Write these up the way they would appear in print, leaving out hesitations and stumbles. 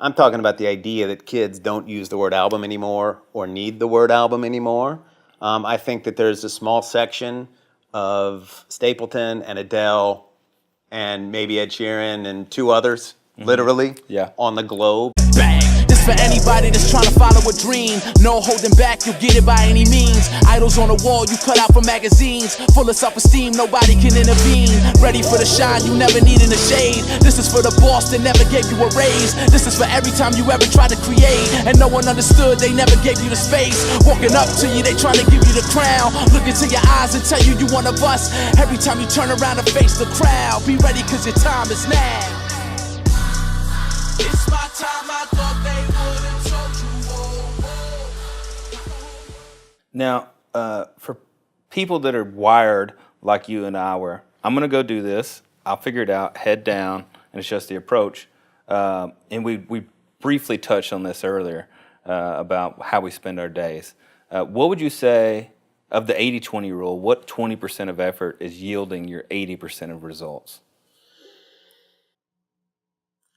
I'm talking about the idea that kids don't use the word album anymore or need the word album anymore. I think that there's a small section of Stapleton and Adele and maybe Ed Sheeran and two others, literally, on the globe. Bang! This for anybody that's trying to follow a dream. No holding back, you'll get it by any means. Idols on the wall, you cut out from magazines. Full of self-esteem, nobody can intervene. Ready for the shine, you never need in the shade. This is for the boss that never gave you a raise. This is for every time you ever tried to create and no one understood, they never gave you the space. Walking up to you, they trying to give you the crown. Look into your eyes and tell you you one of us. Every time you turn around and face the crowd, be ready cause your time is now. It's my time, I thought they would've told you. Now, for people that are wired like you and I were, I'm going to go do this. I'll figure it out, head down, and it's just the approach. And we briefly touched on this earlier about how we spend our days. What would you say of the 80-20 rule? What 20% of effort is yielding your 80% of results?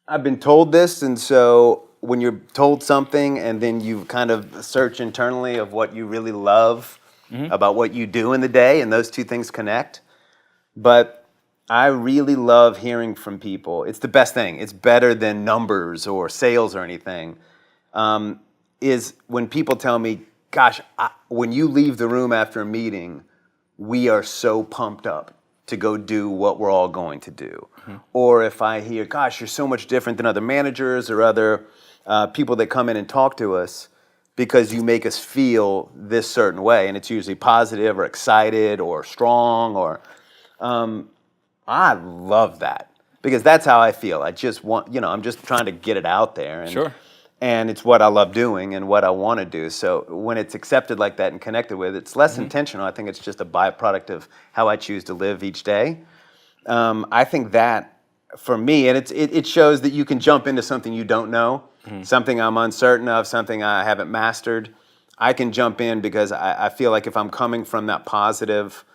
I've been told this, and so when you're told something and then you kind of search internally of what you really love about what you do in the day, and those two things connect. But I really love hearing from people. It's the best thing. It's better than numbers or sales or anything. Is when people tell me, gosh, when you leave the room after a meeting, we are so pumped up to go do what we're all going to do. Or if I hear, gosh, you're so much different than other managers or other people that come in and talk to us because you make us feel this certain way, and it's usually positive or excited or strong or, I love that because that's how I feel. I just want, I'm just trying to get it out there. And, and it's what I love doing and what I want to do. So when it's accepted like that and connected with, it's less intentional. I think it's just a byproduct of how I choose to live each day. I think that, for me, and it shows that you can jump into something you don't know, something I'm uncertain of, something I haven't mastered. I can jump in because I feel like if I'm coming from that positive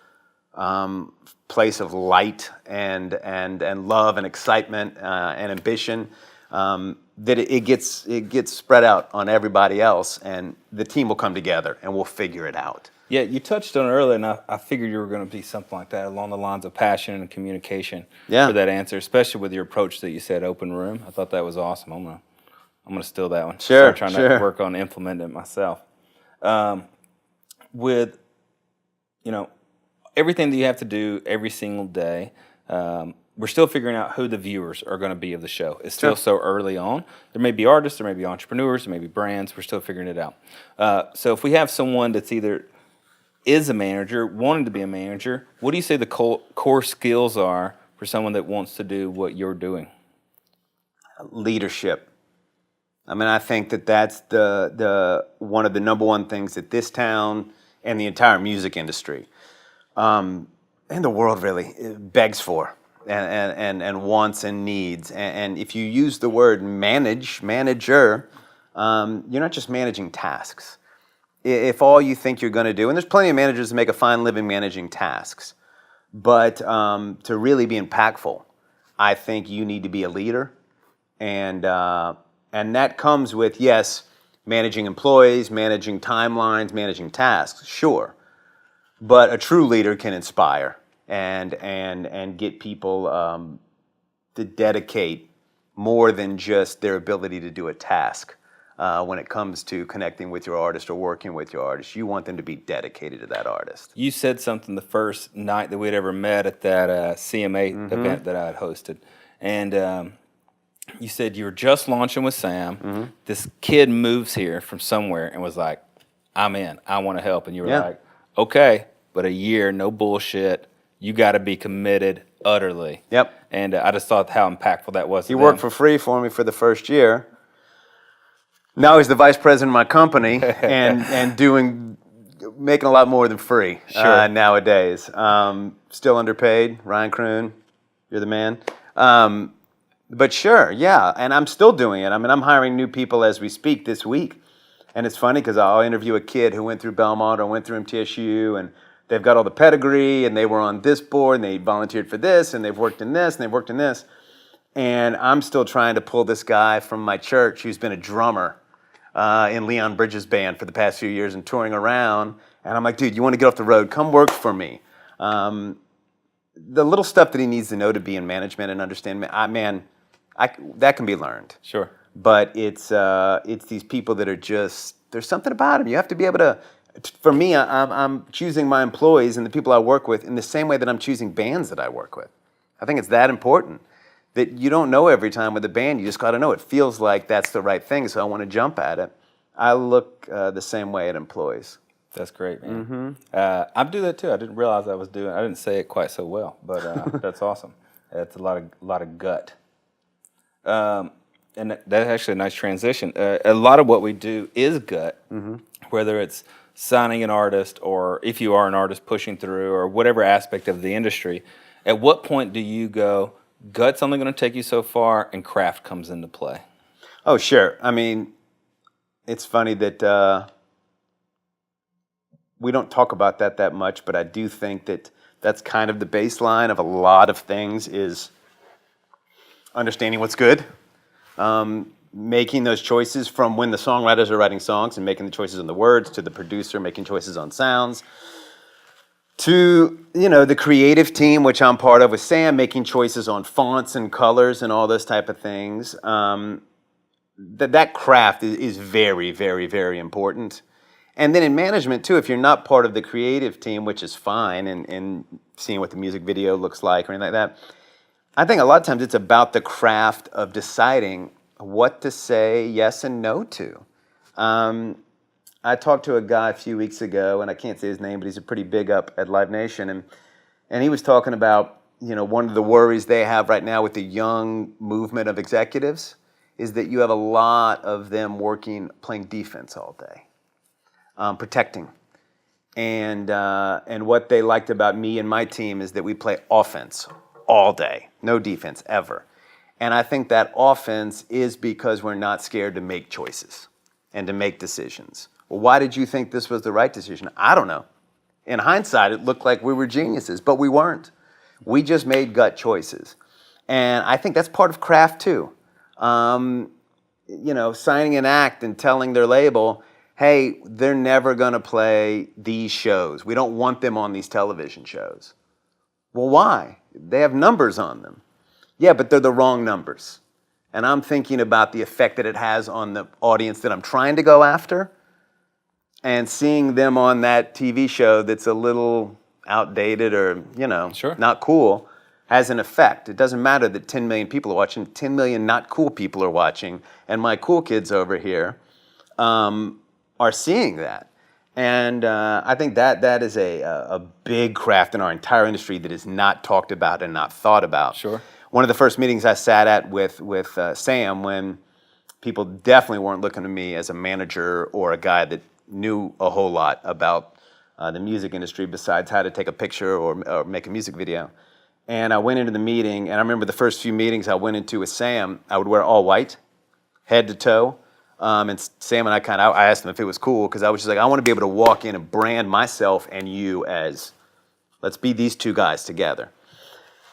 place of light and love and excitement and ambition, that it gets spread out on everybody else, and the team will come together and we'll figure it out. Yeah, you touched on it earlier, and I figured you were going to be something like that along the lines of passion and communication for that answer, especially with your approach that you said, open room. I thought that was awesome. I'm gonna steal that one. Sure, Start trying to work on implementing it myself. With everything that you have to do every single day, we're still figuring out who the viewers are going to be of the show. It's still so early on. There may be artists, there may be entrepreneurs, there may be brands. We're still figuring it out. So if we have someone that's either is a manager, wanting to be a manager, what do you say the core skills are for someone that wants to do what you're doing? Leadership. I mean, I think that's the one of the number one things that this town and the entire music industry and the world really begs for and wants and needs. And if you use the word manager, you're not just managing tasks. If all you think you're going to do, and there's plenty of managers that make a fine living managing tasks, but to really be impactful, I think you need to be a leader, and that comes with, yes, managing employees, managing timelines, managing tasks, sure, but a true leader can inspire and get people to dedicate more than just their ability to do a task. When it comes to connecting with your artist or working with your artist, you want them to be dedicated to that artist. You said something the first night that we'd ever met at that CMA event that I had hosted. And you said you were just launching with Sam. This kid moves here from somewhere and was like, I'm in. I want to help. And you were like, okay, but a year, no bullshit. You got to be committed utterly. Yep. And I just thought how impactful that was. He worked for free for me for the first year. Now he's the vice president of my company and making a lot more than free nowadays. Still underpaid. Ryan Kroon, you're the man. But sure, yeah, and I'm still doing it. I mean, I'm hiring new people as we speak this week. And it's funny because I'll interview a kid who went through Belmont or went through MTSU, and they've got all the pedigree, and they were on this board, and they volunteered for this, and they've worked in this, and they've worked in this. And I'm still trying to pull this guy from my church who's been a drummer in Leon Bridges' band for the past few years and touring around. And I'm like, dude, you want to get off the road? Come work for me. The little stuff that he needs to know to be in management and understand, that can be learned. Sure. But it's these people that are just, there's something about them. You have to be able to, for me, I'm choosing my employees and the people I work with in the same way that I'm choosing bands that I work with. I think it's that important. That you don't know every time with a band, you just got to know. It feels like that's the right thing, so I want to jump at it. I look the same way at employees. That's great, man. I do that too. I didn't realize I didn't say it quite so well, but that's awesome. That's a lot of gut. And that's actually a nice transition. A lot of what we do is gut, whether it's signing an artist or if you are an artist pushing through or whatever aspect of the industry. At what point do you go, gut's only going to take you so far and craft comes into play? Oh, sure. I mean, it's funny that we don't talk about that much, but I do think that that's kind of the baseline of a lot of things is understanding what's good, making those choices from when the songwriters are writing songs and making the choices on the words to the producer making choices on sounds to, the creative team, which I'm part of with Sam, making choices on fonts and colors and all those type of things. That craft is very, very, very important. And then in management, too, if you're not part of the creative team, which is fine, and seeing what the music video looks like or anything like that, I think a lot of times it's about the craft of deciding what to say yes and no to. I talked to a guy a few weeks ago, and I can't say his name, but he's a pretty big up at Live Nation, and he was talking about, one of the worries they have right now with the young movement of executives is that you have a lot of them playing defense all day, protecting. And what they liked about me and my team is that we play offense all day, no defense ever. And I think that offense is because we're not scared to make choices and to make decisions. Well, why did you think this was the right decision? I don't know. In hindsight, it looked like we were geniuses, but we weren't. We just made gut choices. And I think that's part of craft too. Signing an act and telling their label, hey, they're never gonna play these shows. We don't want them on these television shows. Well, why? They have numbers on them. Yeah, but they're the wrong numbers. And I'm thinking about the effect that it has on the audience that I'm trying to go after. And seeing them on that TV show that's a little outdated or, Sure. not cool has an effect. It doesn't matter that 10 million people are watching. 10 million not cool people are watching. And my cool kids over here are seeing that. And I think that is a big craft in our entire industry that is not talked about and not thought about. Sure. One of the first meetings I sat at with Sam, when people definitely weren't looking to me as a manager or a guy that knew a whole lot about the music industry besides how to take a picture or make a music video. And I went into the meeting, and I remember the first few meetings I went into with Sam, I would wear all white, head to toe. And Sam and I asked him if it was cool, because I was just like, I want to be able to walk in and brand myself and you as, let's be these two guys together.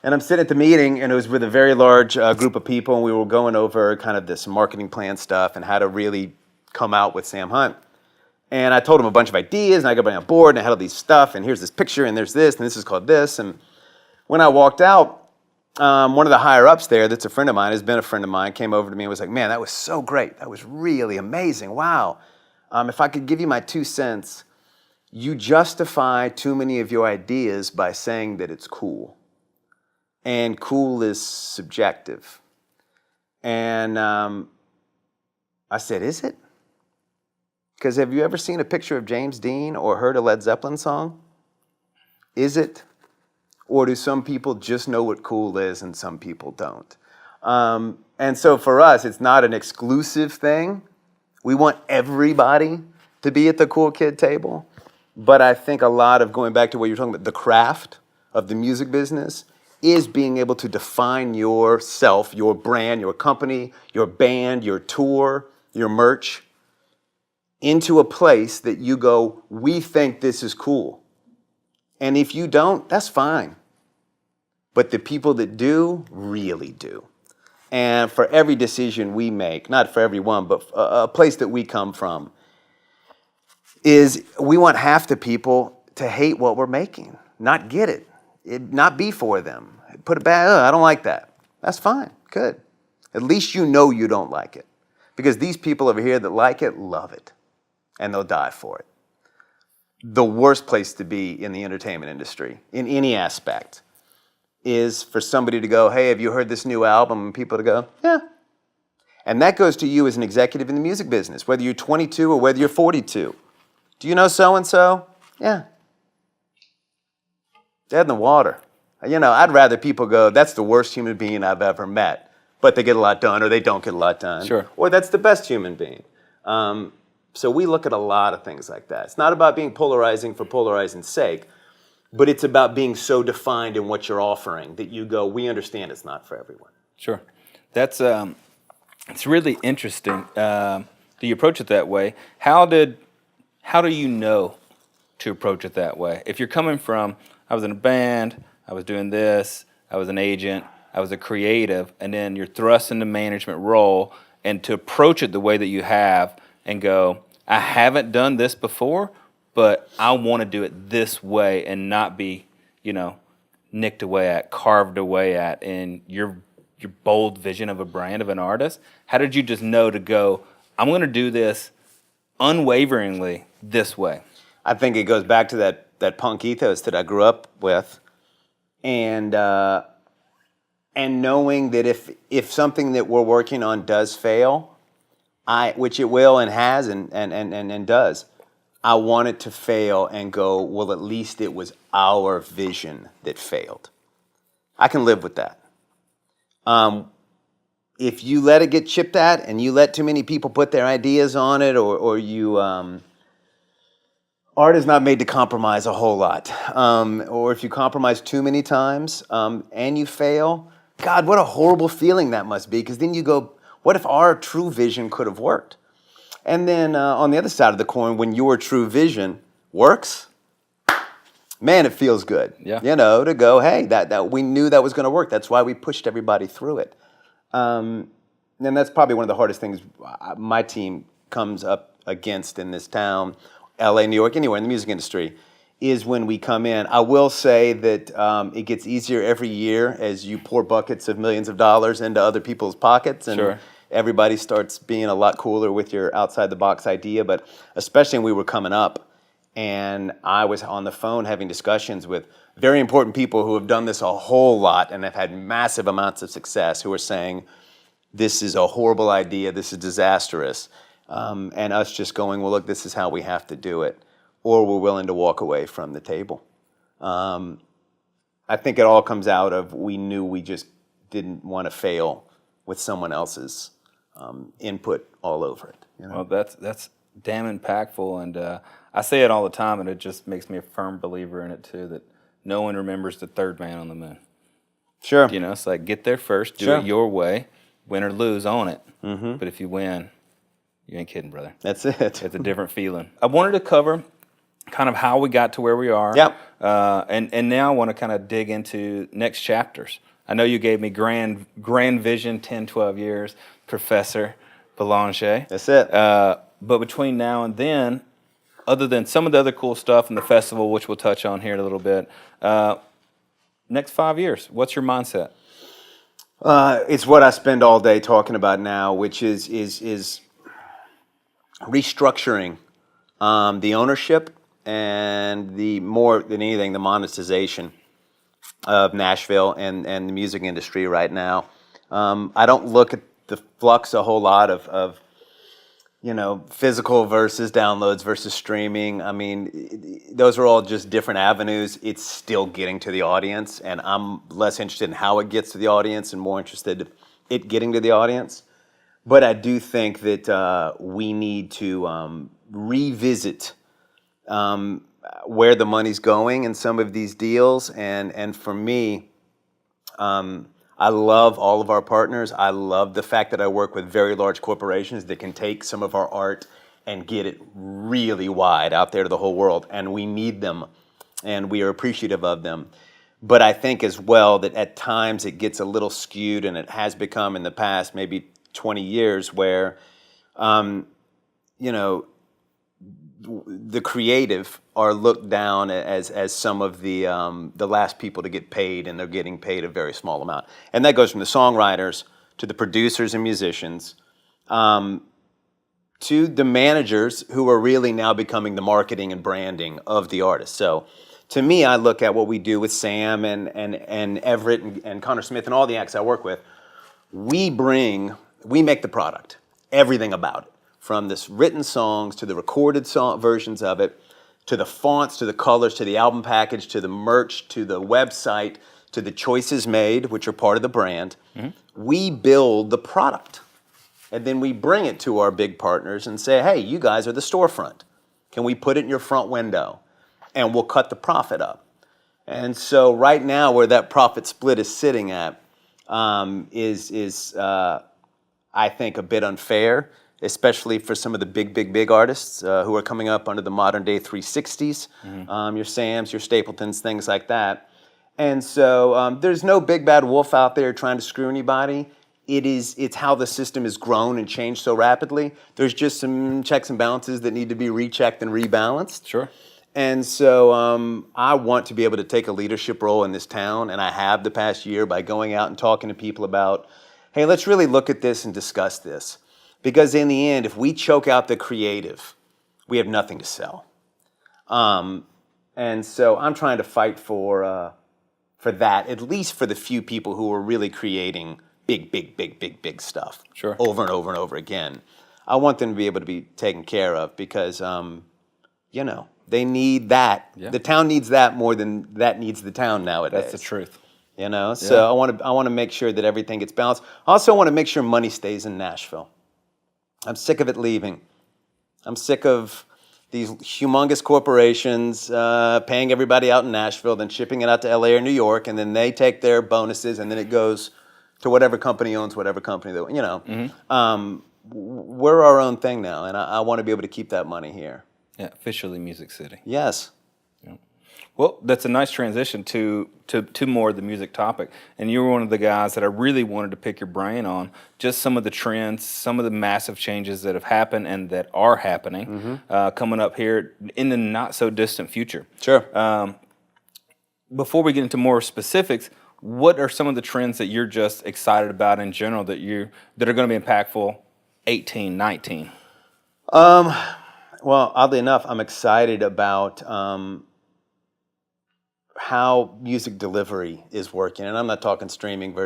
And I'm sitting at the meeting, and it was with a very large group of people, and we were going over kind of this marketing plan stuff and how to really come out with Sam Hunt. And I told him a bunch of ideas, and I got everybody on board, and I had all these stuff, and here's this picture, and there's this, and this is called this. And when I walked out, one of the higher-ups there that's a friend of mine, has been a friend of mine, came over to me and was like, man, that was so great. That was really amazing. Wow. If I could give you my 2 cents, you justify too many of your ideas by saying that it's cool. And cool is subjective. And I said, is it? Because have you ever seen a picture of James Dean or heard a Led Zeppelin song? Is it? Or do some people just know what cool is and some people don't? And so for us, it's not an exclusive thing. We want everybody to be at the cool kid table. But I think a lot of, going back to what you're talking about, the craft of the music business is being able to define yourself, your brand, your company, your band, your tour, your merch, into a place that you go, we think this is cool. And if you don't, that's fine. But the people that do, really do. and for every decision we make, not for every one, but a place that we come from, is we want half the people to hate what we're making, not get it, not be for them. Put it back, I don't like that. That's fine, good. At least you know you don't like it. Because these people over here that like it, love it. And they'll die for it. The worst place to be in the entertainment industry, in any aspect, is for somebody to go, hey, have you heard this new album? And people to go, yeah. And that goes to you as an executive in the music business, whether you're 22 or whether you're 42. Do you know so-and-so? Yeah. Dead in the water. You know, I'd rather people go, that's the worst human being I've ever met, but they get a lot done or they don't get a lot done. Sure. Or that's the best human being. So we look at a lot of things like that. It's not about being polarizing for polarizing's sake, but it's about being so defined in what you're offering that you go, we understand it's not for everyone. Sure. That's it's really interesting. Do you approach it that way? How do you know to approach it that way? If you're coming from, I was in a band, I was doing this, I was an agent, I was a creative, and then you're thrust into management role, and to approach it the way that you have and go, I haven't done this before, but I want to do it this way and not be, nicked away at, carved away at in your bold vision of a brand, of an artist. How did you just know to go, I'm going to do this unwaveringly this way? I think it goes back to that punk ethos that I grew up with, and knowing that if something that we're working on does fail, which it will and has and does, I want it to fail and go, well, at least it was our vision that failed. I can live with that. If you let it get chipped at and you let too many people put their ideas on it, or you, art is not made to compromise a whole lot. Or if you compromise too many times and you fail, God, what a horrible feeling that must be, because then you go, what if our true vision could have worked? And then on the other side of the coin, when your true vision works, man, it feels good. Yeah. To go, hey, that we knew that was going to work. That's why we pushed everybody through it. And that's probably one of the hardest things my team comes up against in this town, LA, New York, anywhere in the music industry, is when we come in. I will say that it gets easier every year as you pour buckets of millions of dollars into other people's pockets, and sure. Everybody starts being a lot cooler with your outside-the-box idea. But especially when we were coming up, and I was on the phone having discussions with very important people who have done this a whole lot and have had massive amounts of success, who are saying, this is a horrible idea, this is disastrous. And us just going, well, look, this is how we have to do it. Or we're willing to walk away from the table. I think it all comes out of, we knew we just didn't want to fail with someone else's input all over it. Well, that's damn impactful, and I say it all the time, and it just makes me a firm believer in it too, that no one remembers the third man on the moon. Sure. It's like, get there first, do Sure. it your way, win or lose, own it. Mm-hmm. But if you win, you ain't kidding, brother. That's it. It's a different feeling. I wanted to cover kind of how we got to where we are. Yep. And now I want to kind of dig into next chapters. I know you gave me grand vision, 10, 12 years, Professor Belanger. That's it. But between now and then, other than some of the other cool stuff in the festival, which we'll touch on here in a little bit, next 5 years, what's your mindset? It's what I spend all day talking about now, which is restructuring the ownership and the more than anything, the monetization of Nashville and the music industry right now. I don't look at the flux a whole lot of physical versus downloads versus streaming. I mean, those are all just different avenues. It's still getting to the audience, and I'm less interested in how it gets to the audience and more interested in it getting to the audience. But I do think that we need to revisit where the money's going in some of these deals. And for me, I love all of our partners. I love the fact that I work with very large corporations that can take some of our art and get it really wide out there to the whole world. And we need them, and we are appreciative of them. But I think as well that at times it gets a little skewed, and it has become in the past maybe 20 years where, you know, the creative are looked down as some of the last people to get paid, and they're getting paid a very small amount. And that goes from the songwriters to the producers and musicians, to the managers who are really now becoming the marketing and branding of the artist. So to me, I look at what we do with Sam and Everett and Connor Smith and all the acts I work with. We make the product, everything about it, from this written songs to the recorded versions of it, to the fonts, to the colors, to the album package, to the merch, to the website, to the choices made, which are part of the brand. We build the product. And then we bring it to our big partners and say, hey, you guys are the storefront. Can we put it in your front window? And we'll cut the profit up. And so right now where that profit split is sitting at is I think, a bit unfair, especially for some of the big artists who are coming up under the modern day 360s, your Sams, your Stapletons, things like that. And so there's no big bad wolf out there trying to screw anybody. It's how the system has grown and changed so rapidly. There's just some checks and balances that need to be rechecked and rebalanced. Sure. And so I want to be able to take a leadership role in this town, and I have the past year by going out and talking to people about, hey, let's really look at this and discuss this. Because in the end, if we choke out the creative, we have nothing to sell. And so I'm trying to fight for that, at least for the few people who are really creating big stuff. Sure. Over and over and over again. I want them to be able to be taken care of because, you know, they need that. Yeah. The town needs that more than that needs the town nowadays. That's the truth. You know, so I want to make sure that everything gets balanced. I also want to make sure money stays in Nashville. I'm sick of it leaving. I'm sick of these humongous corporations paying everybody out in Nashville, then shipping it out to LA or New York, and then they take their bonuses, and then it goes to whatever company owns whatever company. That, you know, we're our own thing now, and I want to be able to keep that money here. Yeah, officially Music City. Yes. Yeah. Well, that's a nice transition to more of the music topic. And you were one of the guys that I really wanted to pick your brain on, just some of the trends, some of the massive changes that have happened and that are happening coming up here in the not-so-distant future. Sure. Before we get into more specifics, what are some of the trends that you're just excited about in general that are going to be impactful 18, 19? Well, oddly enough, I'm excited about how music delivery is working. And I'm not talking streaming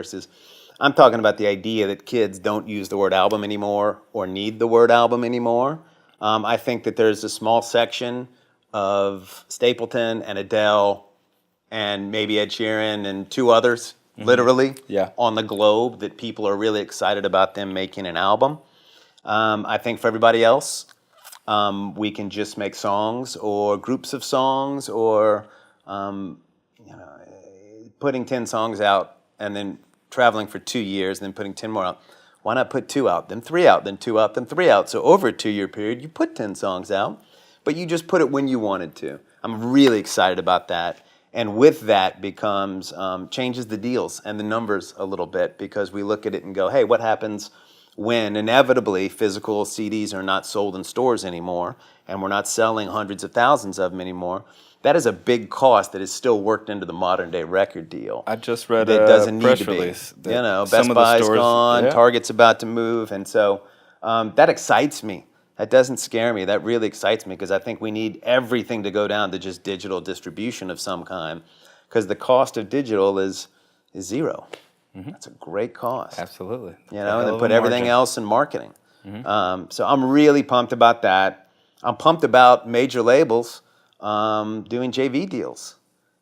I'm talking about the idea that kids don't use the word album anymore or need the word album anymore. I think that there's a small section of Stapleton and Adele and maybe Ed Sheeran and two others, literally, on the globe that people are really excited about them making an album. I think for everybody else, we can just make songs or groups of songs or you know, putting 10 songs out and then traveling for 2 years and then putting 10 more out. Why not put 2 out, then 3 out, then 2 out, then 3 out? So over a 2-year period, you put 10 songs out, but you just put it when you wanted to. I'm really excited about that. And with that becomes, changes the deals and the numbers a little bit because we look at it and go, hey, what happens when inevitably physical CDs are not sold in stores anymore and we're not selling hundreds of thousands of them anymore? That is a big cost that is still worked into the modern day record deal. I just read that doesn't need press to release. Be. You know, Best Buy's gone, Target's about to move, and so that excites me. That doesn't scare me. That really excites me because I think we need everything to go down to just digital distribution of some kind because the cost of digital is zero. That's a great cost. Absolutely. You know, and then put everything else in marketing. So I'm really pumped about that. I'm pumped about major labels doing JV deals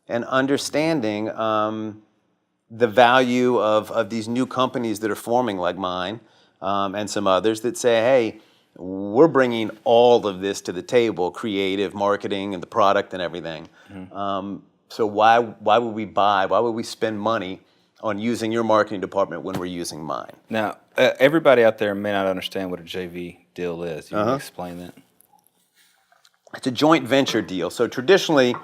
and understanding the value of these new companies that are forming like mine and some others that say, hey, we're bringing all of this to the table, creative, marketing, and the product and everything. So why would we spend money on using your marketing department when we're using mine? Now, everybody out there may not understand what a JV deal is. You want to explain that? It's a joint venture deal. So traditionally,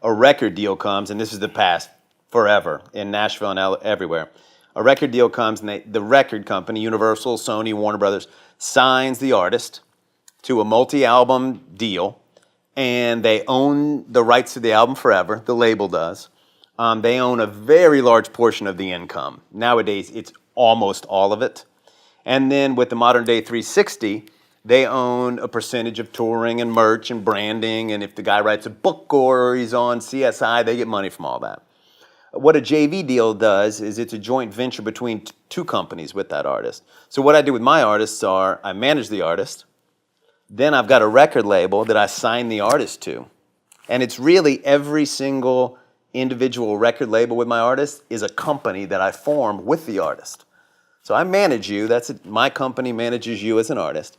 a record deal comes, and this is the past forever in Nashville and everywhere. A record deal comes, and the record company, Universal, Sony, Warner Brothers, signs the artist to a multi-album deal, and they own the rights to the album forever. The label does. They own a very large portion of the income. Nowadays, it's almost all of it. And then with the modern day 360, they own a percentage of touring and merch and branding. And if the guy writes a book or he's on CSI, they get money from all that. What a JV deal does is it's a joint venture between two companies with that artist. So what I do with my artists are I manage the artist, then I've got a record label that I sign the artist to. And it's really every single individual record label with my artist is a company that I form with the artist. So I manage you, that's it. My company manages you as an artist.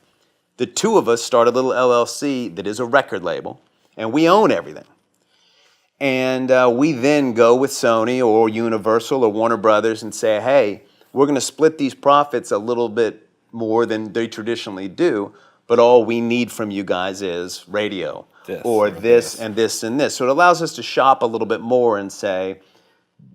The two of us start a little LLC that is a record label, and we own everything. And we then go with Sony or Universal or Warner Brothers and say, hey, we're going to split these profits a little bit more than they traditionally do, but all we need from you guys is radio or this and this and this. So it allows us to shop a little bit more and say,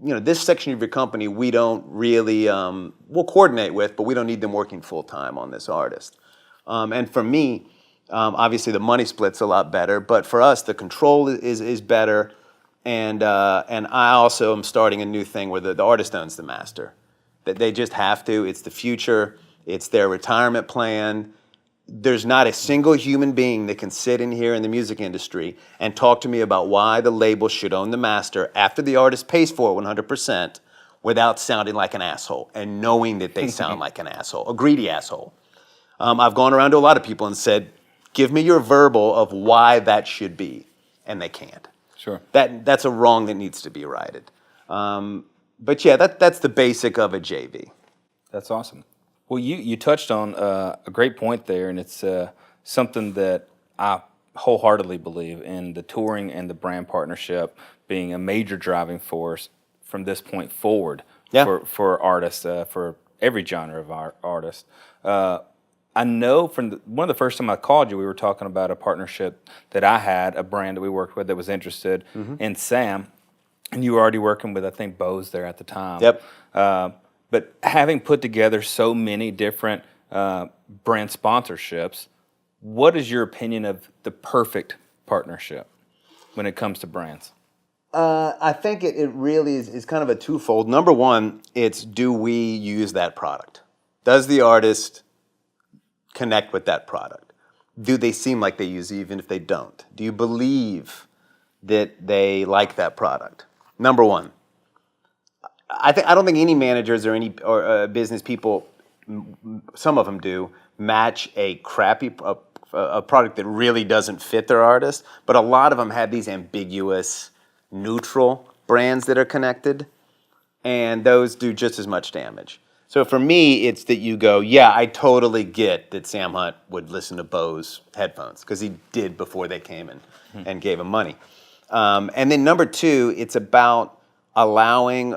you know, this section of your company we don't really, we'll coordinate with, but we don't need them working full time on this artist. And for me, obviously the money split's a lot better, but for us the control is better. And I also am starting a new thing where the artist owns the master. That they just have to. It's the future. It's their retirement plan. There's not a single human being that can sit in here in the music industry and talk to me about why the label should own the master after the artist pays for it 100% without sounding like an asshole and knowing that they sound like an asshole, a greedy asshole. I've gone around to a lot of people and said, give me your verbal of why that should be, and they can't. Sure. That's a wrong that needs to be righted. But yeah, that's the basic of a JV. That's awesome. Well, you touched on a great point there, and it's something that I wholeheartedly believe in, the touring and the brand partnership being a major driving force from this point forward for artists, for every genre of artists. I know from one of the first time I called you, we were talking about a partnership that I had, a brand that we worked with that was interested in Sam, and you were already working with, I think, Bose there at the time. Yep. But having put together so many different brand sponsorships, what is your opinion of the perfect partnership when it comes to brands? I think it really is kind of a twofold. Number one, it's do we use that product? Does the artist connect with that product? Do they seem like they use it even if they don't? Do you believe that they like that product? Number one. I don't think any managers or any business people, some of them do, match a crappy a product that really doesn't fit their artist, but a lot of them have these ambiguous, neutral brands that are connected, and those do just as much damage. So for me, it's that you go, yeah, I totally get that Sam Hunt would listen to Bose headphones, because he did before they came and gave him money. And then number two, it's about allowing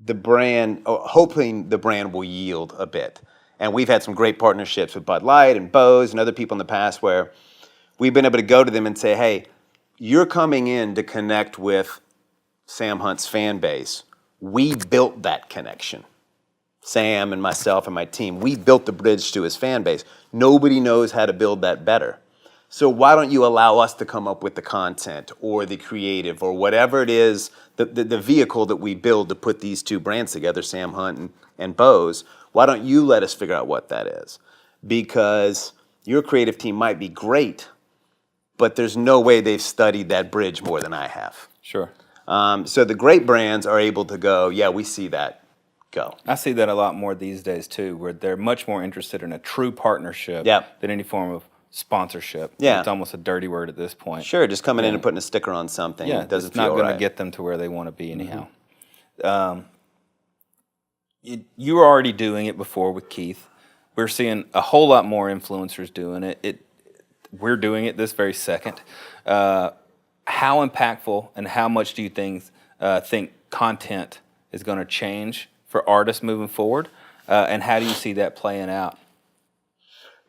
the brand, hoping the brand will yield a bit. And we've had some great partnerships with Bud Light and Bose and other people in the past where we've been able to go to them and say, hey, you're coming in to connect with Sam Hunt's fan base. We built that connection. Sam and myself and my team, we built the bridge to his fan base. Nobody knows how to build that better. So why don't you allow us to come up with the content or the creative or whatever it is, the vehicle that we build to put these two brands together, Sam Hunt and Bose, why don't you let us figure out what that is? Because your creative team might be great, but there's no way they've studied that bridge more than I have. Sure. So the great brands are able to go, yeah, we see that, go. I see that a lot more these days too, where they're much more interested in a true partnership than any form of sponsorship. Yeah. It's almost a dirty word at this point. Sure, just coming in and putting a sticker on something. Yeah, It doesn't it's not feel going right. to get them to where they want to be anyhow. You were already doing it before with Keith. We're seeing a whole lot more influencers doing it. We're doing it this very second. How impactful and how much do you think content is going to change for artists moving forward? And how do you see that playing out?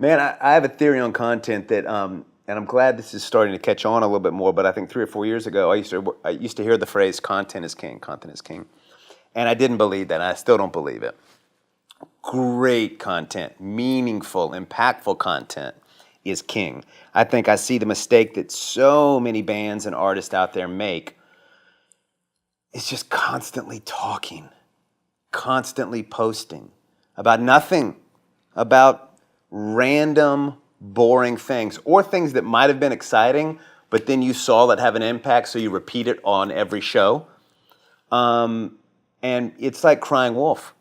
Man, I have a theory on content that, and and I'm glad this is starting to catch on a little bit more, but I think 3 or 4 years ago, I used to hear the phrase content is king, content is king. And I didn't believe that, and I still don't believe it. Great content, meaningful, impactful content is king. I think I see the mistake that so many bands and artists out there make. It's just constantly talking, constantly posting about nothing, about random, boring things, or things that might have been exciting, but then you saw that have an impact, so you repeat it on every show. And it's like crying wolf.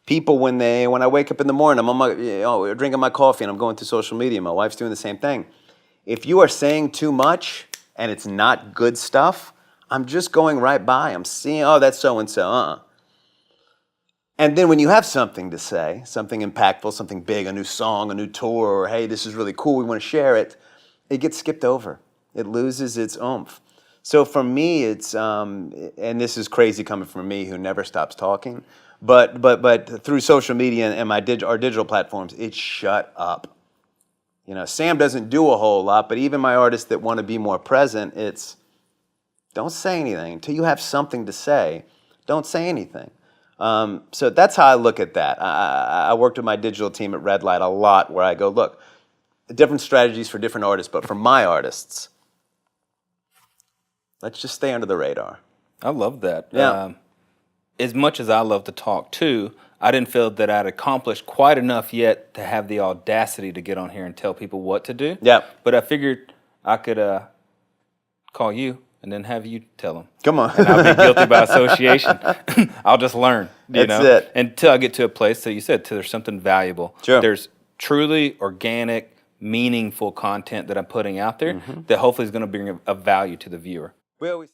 People, when I wake up in the morning, I'm on drinking my coffee and I'm going through social media. My wife's doing the same thing. If you are saying too much and it's not good stuff, I'm just going right by. I'm seeing, oh, that's so-and-so, And then when you have something to say, something impactful, something big, a new song, a new tour, or hey, this is really cool, we want to share it, it gets skipped over. It loses its oomph. So for me, it's, and this is crazy coming from me who never stops talking, but through social media and our digital platforms, it's shut up. You know, Sam doesn't do a whole lot, but even my artists that want to be more present, it's don't say anything. Until you have something to say, don't say anything. So that's how I look at that. I worked with my digital team at Red Light a lot where I go, look, different strategies for different artists, but for my artists, let's just stay under the radar. I love that. Yeah. As much as I love to talk too, I didn't feel that I'd accomplished quite enough yet to have the audacity to get on here and tell people what to do. Yeah. But I figured I could call you and then have you tell them. Come on. And I'll be guilty by association. I'll just learn. That's it. Until I get to a place, so you said, till there's something valuable. Sure. There's truly organic, meaningful content that I'm putting out there that hopefully is going to bring a value to the viewer. We always